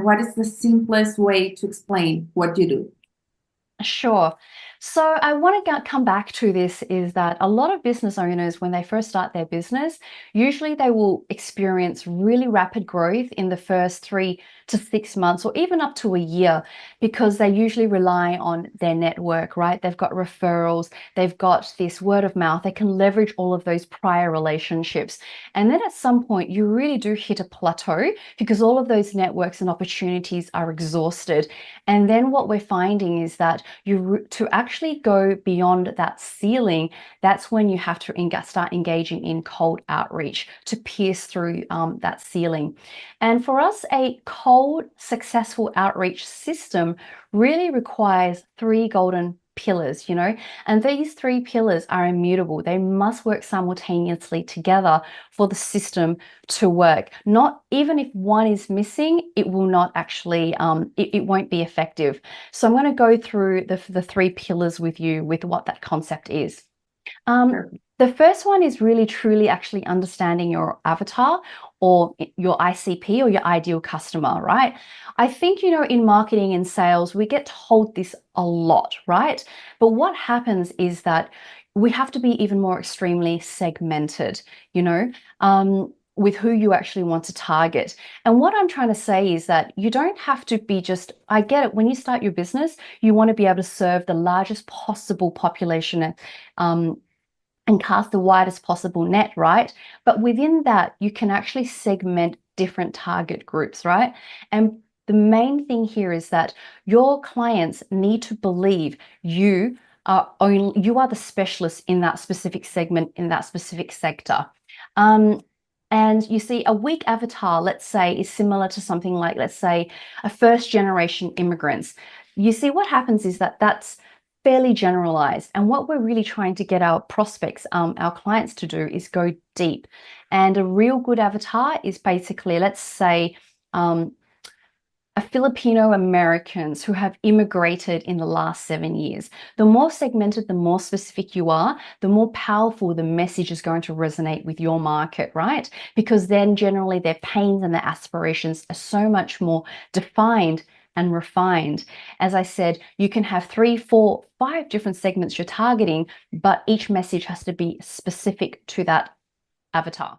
what is the simplest way to explain what you do? Sure. So I want to come back to this is that a lot of business owners, when they first start their business, usually they will experience really rapid growth in the first 3 to 6 months or even up to a year because they usually rely on their network, right? They've got referrals, they've got this word of mouth, they can leverage all of those prior relationships. And then at some point, you really do hit a plateau because all of those networks and opportunities are exhausted. And then what we're finding is that to actually go beyond that ceiling, that's when you have to start engaging in cold outreach to pierce through that ceiling. And for us, a cold, successful outreach system really requires three golden pillars, and these three pillars are immutable. They must work simultaneously together for the system to work. Not even if one is missing, it will not actually, it won't be effective. So I'm going to go through the three pillars with you with what that concept is. Sure. The first one is really truly actually understanding your avatar or your ICP or your ideal customer, right? I think, in marketing and sales, we get told this a lot, right? But what happens is that we have to be even more extremely segmented, with who you actually want to target. And what I'm trying to say is that you don't have to be I get it, when you start your business, you want to be able to serve the largest possible population and cast the widest possible net, right? But within that, you can actually segment different target groups, right? And the main thing here is that your clients need to believe you are the specialist in that specific segment, in that specific sector. And you see, a weak avatar, let's say, is similar to something like, let's say, a first generation immigrants. You see, what happens is that that's fairly generalized. And what we're really trying to get our prospects, our clients to do is go deep. And a real good avatar is basically, let's say, a Filipino Americans who have immigrated in the last 7 years. The more segmented, the more specific you are, the more powerful the message is going to resonate with your market, right? Because then generally their pains and their aspirations are so much more defined and refined. As I said, you can have 3, 4, 5 different segments you're targeting, but each message has to be specific to that avatar.